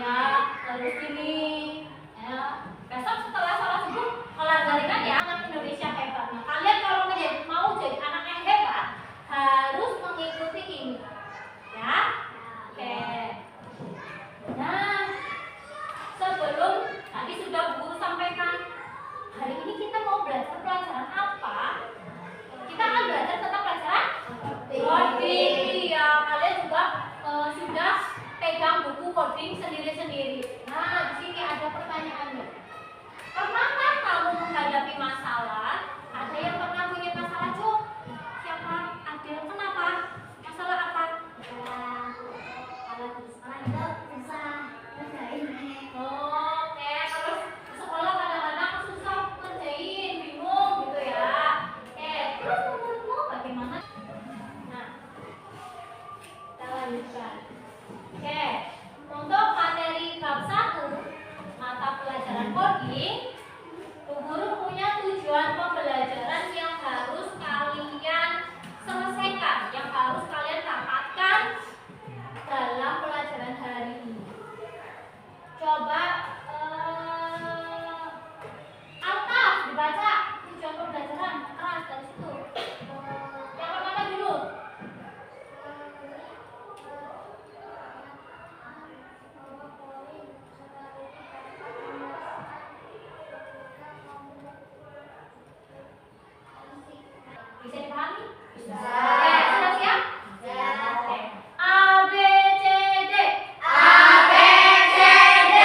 Terus ini ya, besok setelah sholat subuh olahraga ringan ya. Anak Indonesia hebat. Nah, kalian kalau mau jadi anak yang hebat harus mengikuti ini ya. Oke. Nah, sebelum tadi sudah guru sampaikan, hari ini kita mau belajar pelajaran apa? Kita akan belajar tentang pelajaran coding. Ya, kalian juga sudah pegang buku coding sendiri-sendiri. Nah, di sini ada pertanyaannya. Pernahkah kamu menghadapi masalah? Ada yang pernah punya masalah, Cuk? Siapa? Adil. Kenapa? Masalah apa? Kalau di sekolah itu susah ngerjain. Oke, terus di sekolah kadang-kadang susah ngerjain, bingung gitu ya. Oke, terus menurutmu bagaimana? Nah, kita lanjutkan. Oke, untuk materi bab 1 mata pelajaran coding, guru punya tujuan pembelajaran yang harus kalian selesaikan, yang harus kalian dapatkan dalam pelajaran hari ini. Coba Altaf dibaca tujuan pembelajaran keras dari situ. Yang pertama dulu. Bisa dipahami? Bisa. Oke, sudah siap? Siap. Oke. A B C D. A B C D.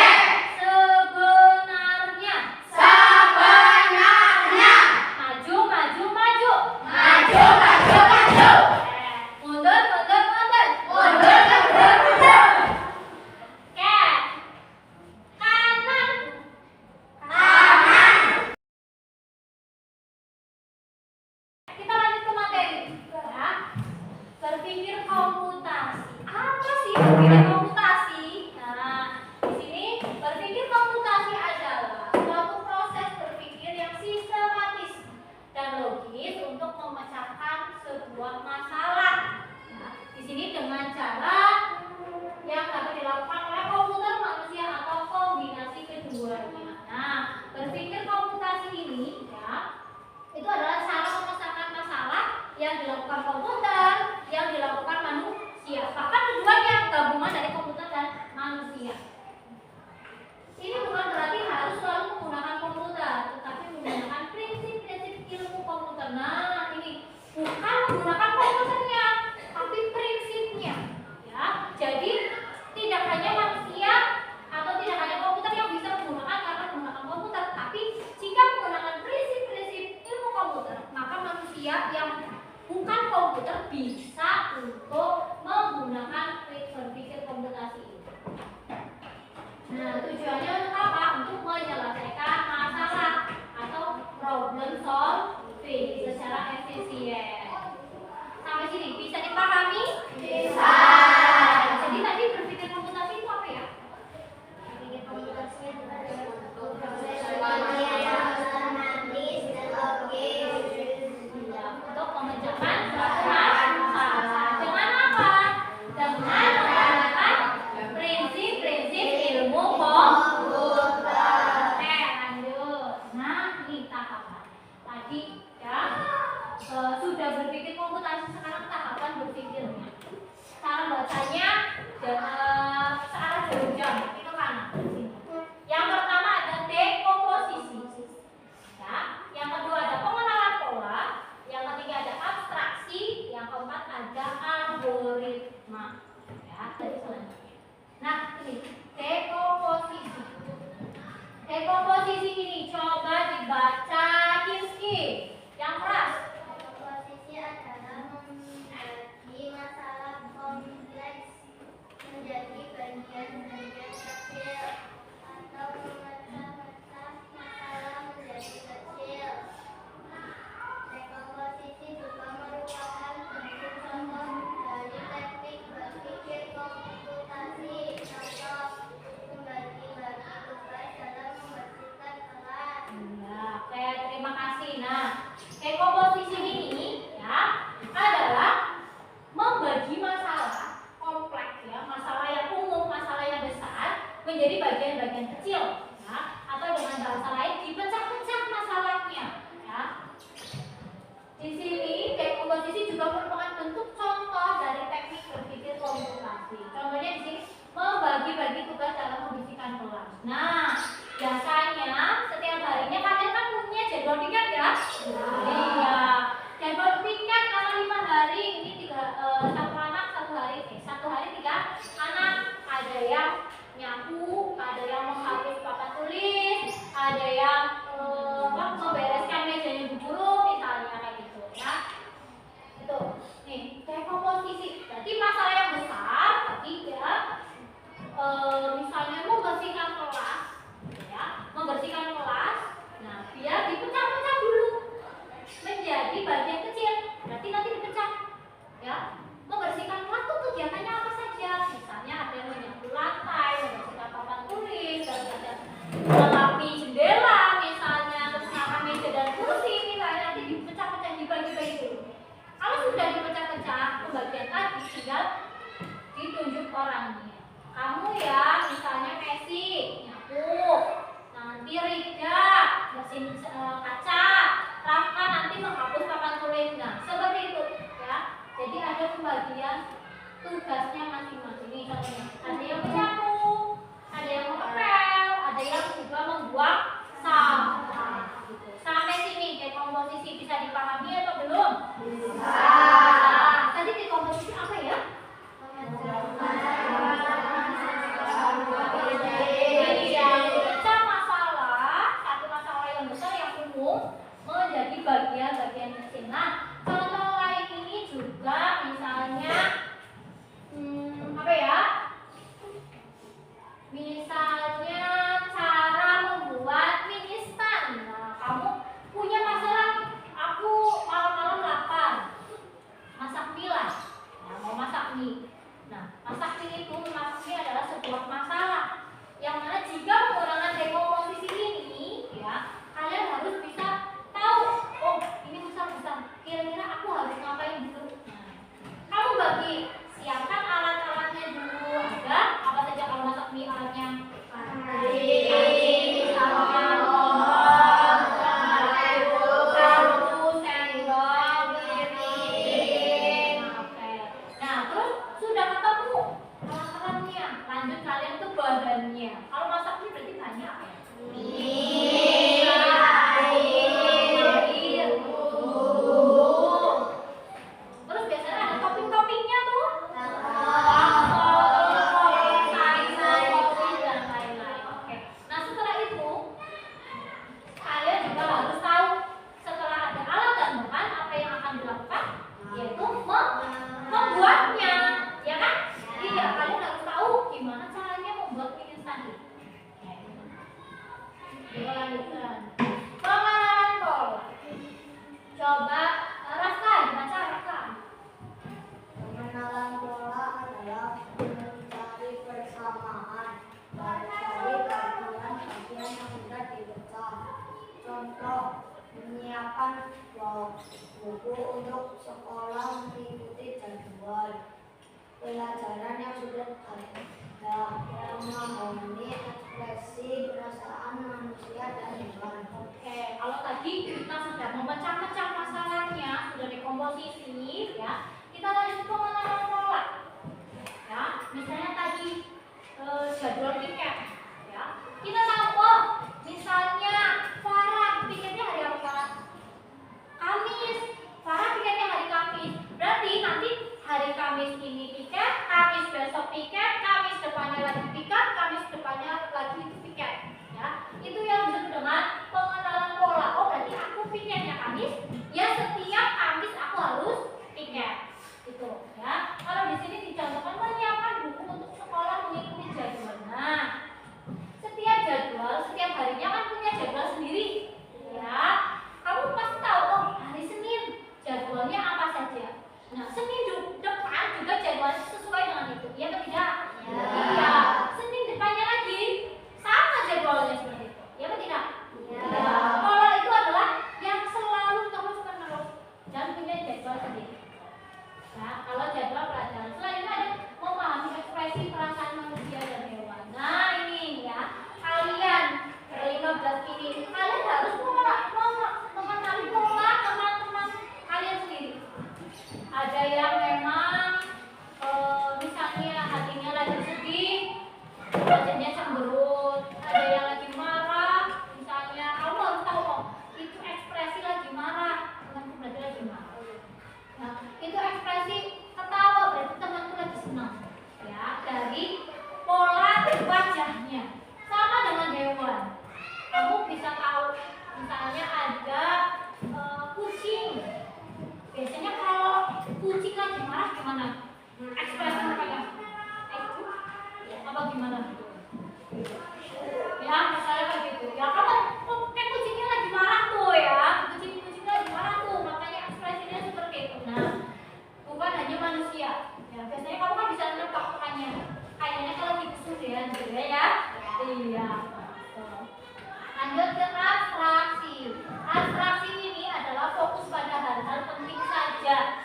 Sebenarnya. Sebenarnya. Maju, maju, maju. Maju, maju, maju. Mundur, mundur, mundur. Mundur, mundur, mundur. Oke. Kanan. Kanan. Kita lanjut ke materi ya. Berpikir komputasi. Apa sih berpikir komputasi? Nah, di sini berpikir komputasi adalah suatu proses berpikir yang sistematis dan logis untuk memecahkan sebuah masalah. Nah, di sini dengan cara yang dapat dilakukan oleh komputer, manusia atau kombinasi keduanya. Nah, berpikir komputasi ini ya, itu adalah cara memecahkan masalah yang dilakukan komputer, yang dilakukan manusia. Bahkan keduanya gabungan dari komputer dan manusia. Ini bukan berarti harus selalu menggunakan komputer, tetapi menggunakan prinsip-prinsip ilmu komputer. Nah, ini bukan menggunakan komputernya, tapi prinsipnya. Ya, jadi tidak hanya manusia atau tidak hanya komputer yang bisa menggunakan karena menggunakan komputer, tapi jika menggunakan prinsip-prinsip ilmu komputer, maka manusia yang bukan komputer bisa untuk menggunakan berpikir komputasi ini. Nah, tujuannya untuk apa? Untuk menyelesaikan masalah atau problem solving secara efisien. Sampai sini bisa dipahami? Bisa. Jadi tadi berpikir komputasi itu apa ya? Berpikir komputasi untuk proses analisis dan logis. Untuk memecahkan masalah. Dengan apa? Dengan menggunakan prinsip-prinsip ilmu komputer. Oke, lanjut. Nah, ini tahapan. Tadi ya sudah berpikir komputasi, sekarang tahapan berpikirnya. Cara bacanya searah jarum jam itu kanan. Yang pertama ada dekomposisi. Ya, yang kedua ada pengenalan pola, yang ketiga ada abstraksi, yang keempat ada algoritma. Ya, dari selanjutnya. Nah, ini dekomposisi. Dekomposisi ini coba dibaca Kinski yang keras. Dekomposisi adalah membagi masalah kompleks menjadi bagian-bagian kecil atau memecah-mecah masalah menjadi kecil. Dekomposisi juga merupakan bentuk contoh dari teknik berpikir komputasi. Contoh, membagi-bagi tugas dalam membersihkan kelas. Ya, oke, terima kasih. Nah, dekomposisi menjadi bagian-bagian kecil, ya, atau dengan bahasa lain dipecah-pecah masalahnya, ya. Di sini dekomposisi juga merupakan bentuk contoh dari teknik berpikir komputasi. Contohnya di sini membagi-bagi tugas dalam membersihkan kelas. Nah, biasanya setiap harinya kalian kan punya jadwal piket ya? Iya. Jadwal piket kalau 5 hari ini satu anak satu hari 3 anak, ada yang nyapu, ada yang menghapus papan tulis, ada yang membereskan mejanya bu guru misalnya kayak gitu ya. Itu nih dekomposisi. Berarti masalah yang besar tadi ya, misalnya membersihkan kelas, ya, membersihkan kelas. Nah, dia dipecah-pecah dulu menjadi bagian kecil. Berarti nanti dipecah, ya. Membersihkan kelas itu kegiatannya apa saja? Misalnya ada yang menyapu lantai, membersihkan papan tulis, dan ada melapi jendela, misalnya, terus ngangkat meja dan kursi, misalnya nanti dipecah-pecah dibagi-bagi dulu. Kalau sudah dipecah-pecah pembagian tadi, tinggal ditunjuk orangnya. Kamu ya, misalnya Messi nyapu, nanti Rida bersihin kaca, Rafka nanti menghapus papan tulis. Nah, seperti itu ya. Jadi ada pembagian tugasnya masing-masing. Nih contohnya, ada yang menyapu, ada yang mengepel, ada yang juga membuang sampah. Gitu. Sampai sini dekomposisi bisa dipahami atau belum? Bisa. Tadi dekomposisi apa ya? Pecah masalah, satu masalah yang besar yang umum menjadi bagian-bagian kecil. Nah, contoh lain ini juga misalnya apa ya? Misalnya cara membuat mie instan. Nah, kamu punya masalah, aku malam-malam lapar, masak mie lah. Nah, mau masak mie. Nah, masak mie adalah sebuah masalah yang mana jika menggunakan dekomposisi ini, ya, kalian harus bisa tahu, oh ini besar-besar, kira-kira aku harus ngapain dulu. Nah, kamu bagi, siapkan alat-alatnya dulu. Ada apa saja kalau masak mie alatnya? Kalau masak mie berarti banyak ya? Air, terus biasanya ada topping-toppingnya tuh. Dan lain-lain. Oke. Nah, setelah itu kalian juga harus tahu setelah ada alat dan bahan apa yang akan dilakukan, yaitu membuatnya, ya kan? Iya, kalian harus tahu gimana caranya membuat mie instan ini. Kita lanjutkan. Pengenalan pola. Coba Rafka, gimana Rafka? Pengenalan pola adalah mencari persamaan dari gabungan bagian yang sudah dipecah. Contoh, menyiapkan buku untuk sekolah mengikuti jadwal pelajaran yang sudah ada, memahami ekspresi perasaan manusia dan hewan. Oke, kalau tadi kita sudah memecah-mecah masalahnya, sudah dekomposisi, ya, kita lanjut pengenalan pola. Ya, misalnya tadi jadwal piket, ya, kita tahu, oh, misalnya Farah piketnya hari apa Farah? Kamis. Farah piketnya hari Kamis. Berarti nanti hari Kamis ini piket, Kamis besok piket, Kamis depannya lagi piket, Kamis depannya lagi piket. Ya, itu yang disebut dengan pengenalan pola. Oh, berarti aku piketnya Kamis, ya setiap Kamis aku harus piket. Itu, ya. Kalau di sini dicontohkan menyiapkan buku untuk sekolah mengikuti jadwal. Nah, apa gimana? Ya, misalnya kayak gitu. Ya, kamu kayak kucingnya lagi marah tuh ya. Kucingnya lagi marah tuh, makanya ekspresinya seperti itu. Nah, bukan hanya manusia. Ya, biasanya kamu kan bisa nebak makanya. Kayaknya kalau gitu sudah ya. Iya. Lanjut ke abstraksi. Abstraksi ini adalah fokus pada hal-hal penting saja.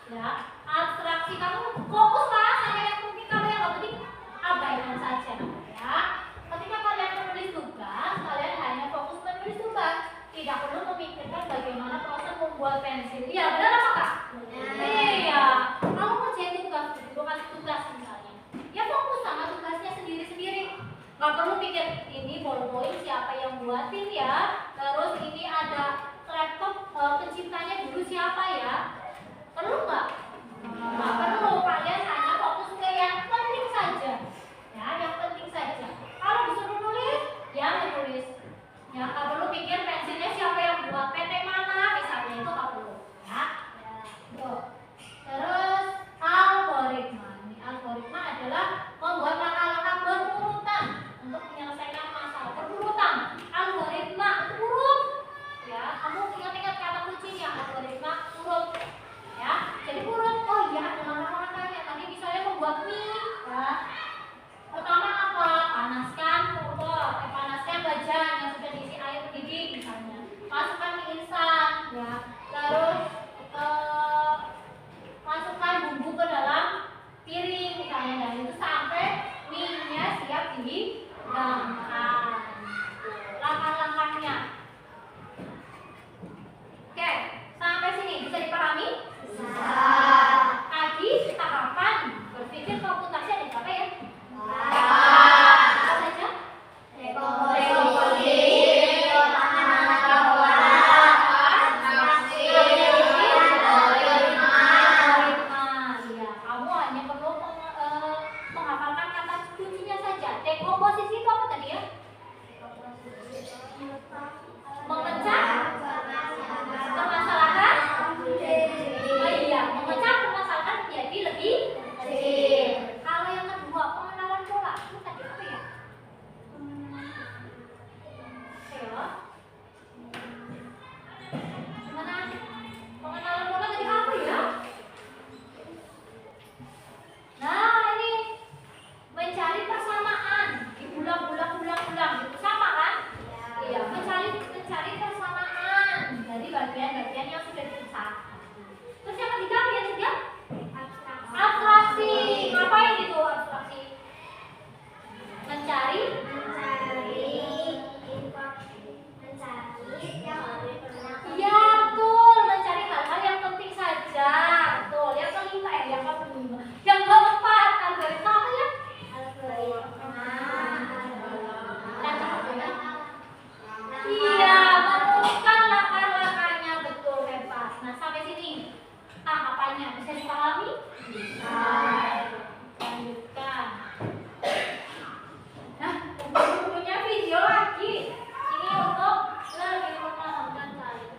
Ya, abstraksi kamu fokus lah sama yang penting, kalau yang nggak penting abaikan saja. Ya, ketika kalian menulis tugas, kalian hanya fokus menulis tugas, tidak perlu memikirkan bagaimana proses membuat pensil. Iya, benar apa kak? Iya, kamu kerjain tugas, bukan tugas misalnya. Ya fokus sama tugasnya sendiri-sendiri. Nggak perlu pikir ini ballpoint siapa yang buatin ya. Terus ini ada laptop penciptanya dulu siapa ya. Perlu nggak? Nggak perlu. Kalian hanya fokus ke yang penting saja. Ya, yang penting saja. Kalau disuruh nulis, ya menulis. Ya, nggak perlu pikir pensilnya siapa yang buat, PT mana misalnya, itu nggak perlu. Ya. Tuh. Terus algoritma. Ini algoritma adalah membuat langkah-langkah berurutan untuk menyelesaikan masalah berurutan. Algoritma urut. Ya, kamu ingat-ingat kata kuncinya algoritma urut. Ya, jadi urut. Oh iya, ada langkah-langkahnya. Tadi misalnya membuat mie. Ya. Pertama apa? Panaskan wajan yang sudah diisi air mendidih misalnya. Masukkan mie instan. Ya. Terus masukkan bumbu ke dalam piring misalnya, dan itu sampai mie-nya siap dihidangkan. Langkah-langkahnya. Oke, sampai sini bisa dipahami? Bisa. Tadi tahapan berpikir komputasi ada berapa ya? Apa saja? Dekomposisi itu apa tadi ya? Memecah permasalahan. Oh iya, memecah permasalahan menjadi lebih kecil. Kalau yang kedua, pengenalan pola itu tadi apa ya? Ayo. Gimana? Pengenalan pola tadi apa ya? Nah, ini mencari persamaan, diulang-ulang gitu, sama kan? Iya, mencari persamaan dari bagian-bagian yang sudah dipecah. Terus yang ketiga apa ya juga? Abstraksi. Ngapain itu abstraksi? Mencari iya, betul, mencari hal-hal yang penting saja. Betul. Yang kelima, yang keempat, algoritma apa ya? Iya, merumuskan langkah-langkahnya, betul, hebat. Nah, sampai sini tahapannya bisa dipahami? Bisa. Lanjutkan. Nah, bukunya video lagi. Ini untuk lebih memahami kalian.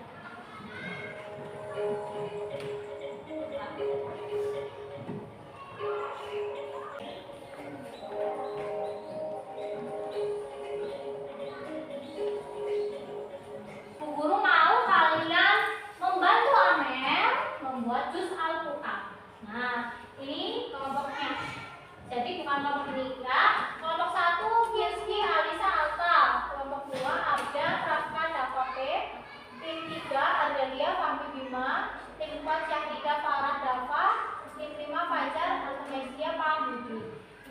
Bu Guru mau kalian membantu Amel membuat jus alpukat. Nah, ini kelompoknya. Jadi bukan kelompok ini ya. Kelompok 1 Kirski, Alisa, Alta. Kelompok 2 Abda, Rafka, Davote. Tim 3 Ardelia, Fahmi, Bima. Tim 4 Syahrida, Farah, Dava. Tim 5 Fajar, Almesia, Pak Budi.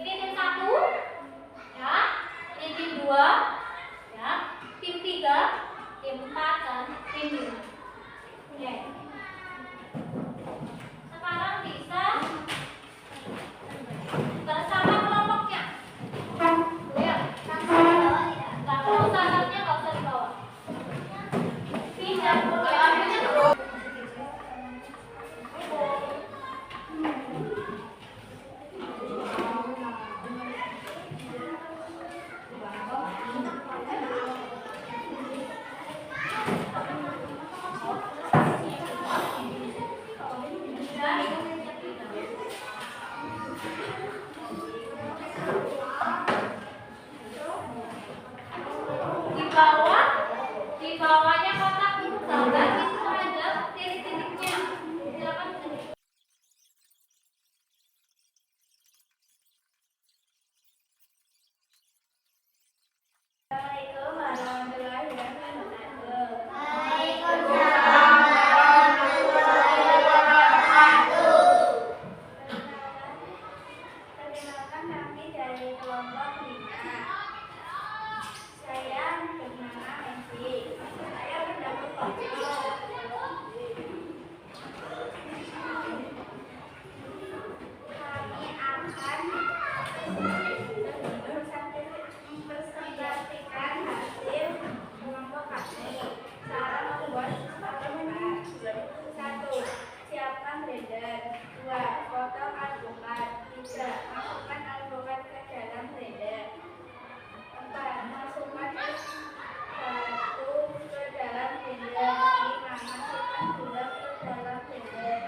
Ini tim 1 ya. Ini tim 2 ya. Tim 3, tim 4 dan tim 5. Oke. Sekarang bisa bersama kelompoknya. kami dari kelompok 5. Saya bernama Messi. Saya mendapat kontrol. Kami akan mempresentasikan hasil kelompok kami. Cara membuat alpukat. 1. Siapkan blender. 2. Potong alpukat. 3. Masukkan alpukat ke dalam blender. 4. Masukkan es batu ke dalam blender. 5. Masukkan gula ke dalam blender.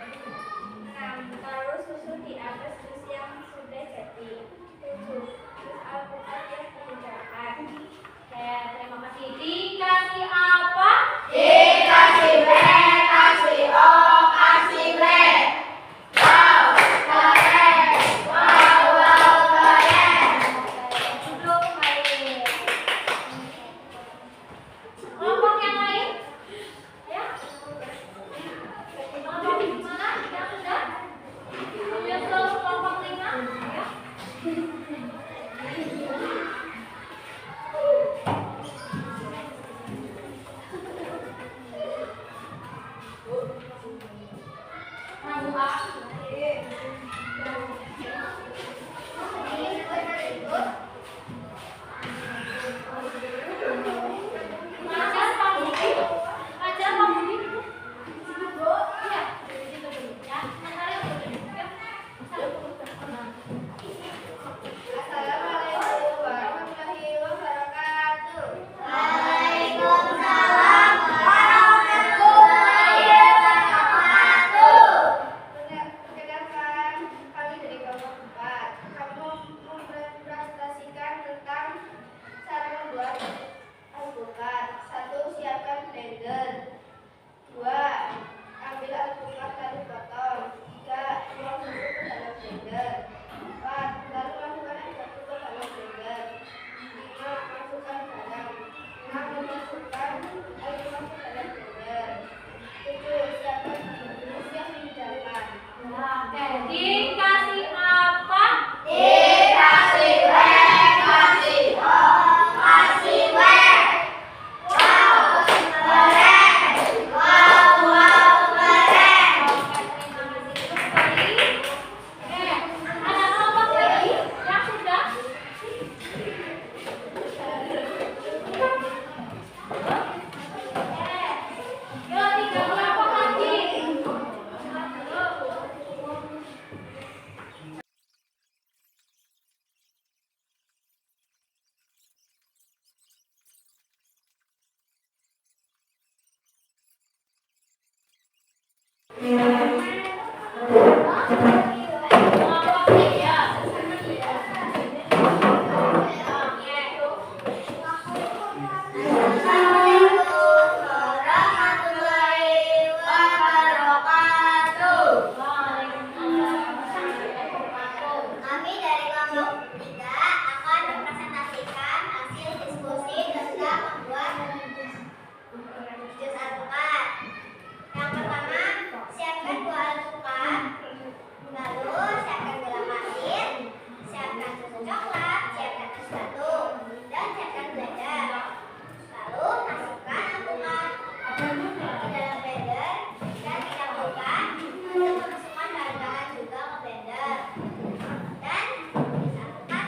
6. Taruh susu di atas jus yang sudah jadi. 7. Jus alpukat yang dipindahkan. Oke, terima kasih. Dikasih apa? Dikasih B, kasih O, kasih B. Wow, keren. Wow, wow, keren. Duduk kembali. Kelompok yang lain? Ya? Kelompok mana? Yang sudah? Yang selalu kelompok 5? Ya? Ngajar Pak Budi. Ngajar Pak Budi. Bu, iya. Di situ dulu ya. Sementara dulu. Ya. Assalamualaikum warahmatullahi wabarakatuh. Waalaikumsalam warahmatullahi wabarakatuh. Perkenalkan, kami dari kelompok 4. Kami mempresentasikan tentang cara membuat alpukat. 1. Siapkan blender. 2. Ambil alpukat lalu potong. 3. Tuang susu ke dalam blender. 4. Lalu masukkan es batu ke dalam blender. 5. Masukkan garam. 6. Memasukkan alpukat ke dalam blender. 7. Siapkan jus yang dihidangkan. Oke, dikasih apa? Dikasih B, kasih O, kasih B. Wow, keren. Wow, wow, keren. Oke, terima kasih. Duduk kembali. Oke, ada kelompok lagi yang sudah? Yuk, 3 kelompok lagi. Kelompok 3. Assalamualaikum warahmatullahi wabarakatuh. Kami dari kelompok 3 akan mempresentasikan hasil diskusi tentang membuat jus alpukat. Yang pertama, siapkan 2 alpukat. Lalu siapkan gula pasir, siapkan susu coklat, siapkan es batu, dan siapkan blender. Lalu masukkan alpukat ke dalam blender dan dicampurkan untuk memasukkan bahan-bahan juga ke blender dan disatukan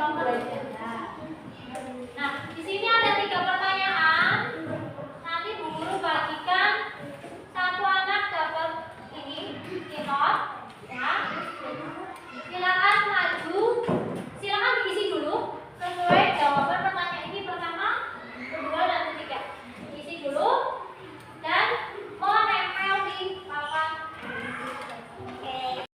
pembelajaran. Nah, di sini ada 3 pertanyaan. Nanti Bu Guru bagikan satu anak dapat ini not, ya. Silakan maju, silakan diisi dulu sesuai jawaban pertanyaan ini pertama, kedua, dan ketiga. Isi dulu dan menempel di papan. Oke.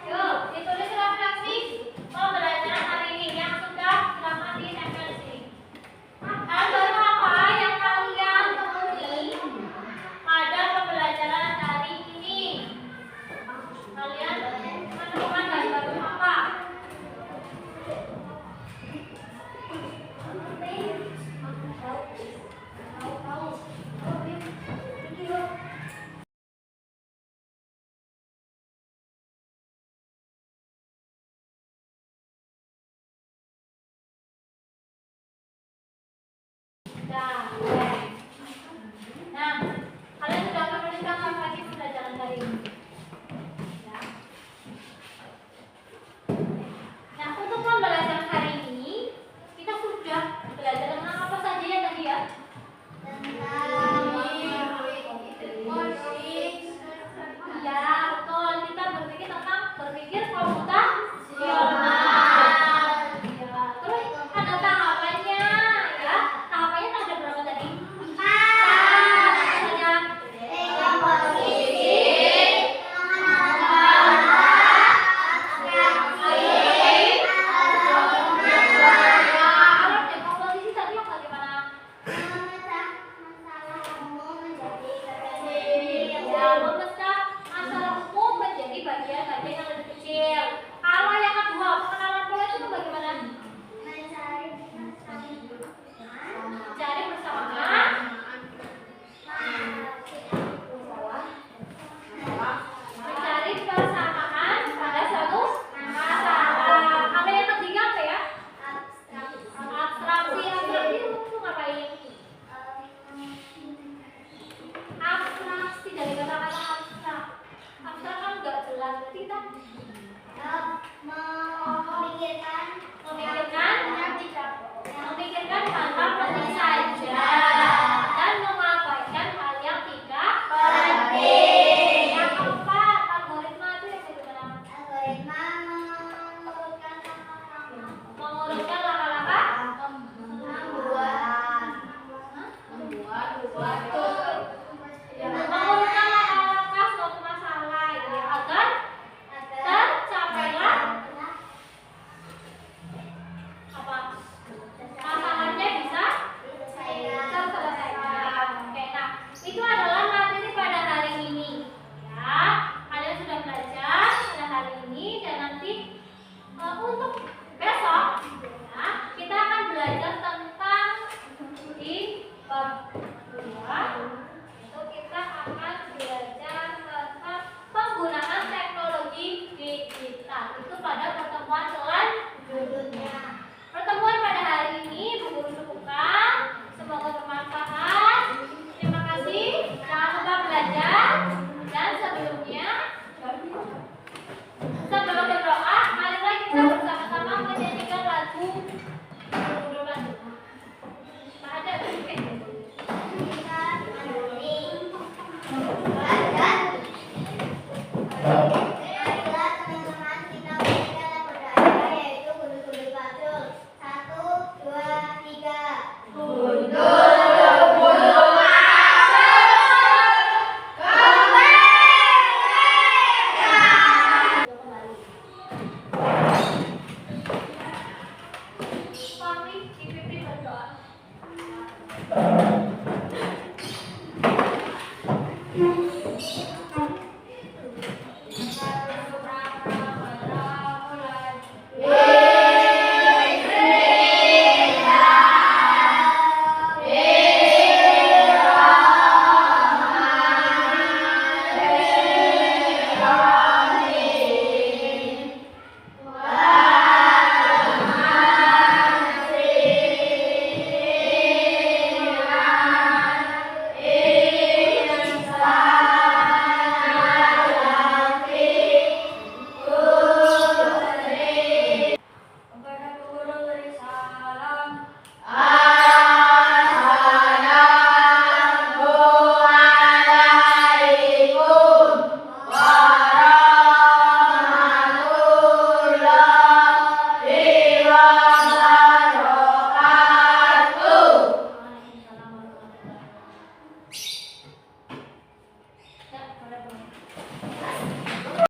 Yuk, ditulis refleksi pembelajaran hari ini yang sudah silakan ditempel di sini. Hal baru apa yang kalian temui pada pembelajaran hari ini? Kalian menemukan hal baru apa? Nah, kalian sudah menuliskan refleksi pembelajaran hari ini. Ya. Nah, untuk pembelajaran hari ini kita sudah belajar tentang apa saja ya tadi ya? Ya, betul. Kita berpikir tentang berpikir komputasional. Ya, terus ada tahapannya ya. Tahapannya ada berapa tadi? 4. Apa saja? Kalau dekomposisi tadi yang bagaimana? Ya, memecah masalah umum menjadi bagian-bagian yang lebih kecil. Kalau yang kedua, pengenalan pola itu bagaimana? Cari persamaan. Mencari persamaan pada suatu masalah. Kalau yang ketiga apa ya? Abstraksi. Abstraksi itu ngapain? Abstraksi dari kata-kata abstrak. Abstrak kan nggak jelas. Berarti kita memikirkan hal-hal penting saja dan mengabaikan hal yang tidak penting. Yang keempat, algoritma itu yang bagaimana? Mengurutkan langkah-langkah mengurutkan langkah-langkah suatu masalah ya, agar tercapailah apa? Masalahnya bisa terselesaikan. Oke, nah itu adalah materi pada hari ini. Ya, kalian sudah belajar pada hari ini dan nanti untuk besok ya, kita akan belajar tentang di bab 2. Itu kita akan belajar tentang penggunaan teknologi digital. Itu pada pertemuan selanjutnya. Pertemuan pada hari ini Bu Guru cukupkan. Semoga bermanfaat. Terima kasih. Jangan lupa belajar. Dan sebelum berdoa, marilah kita bersama-sama menyanyikan lagu Bu Guru lanjut. Ada Ada.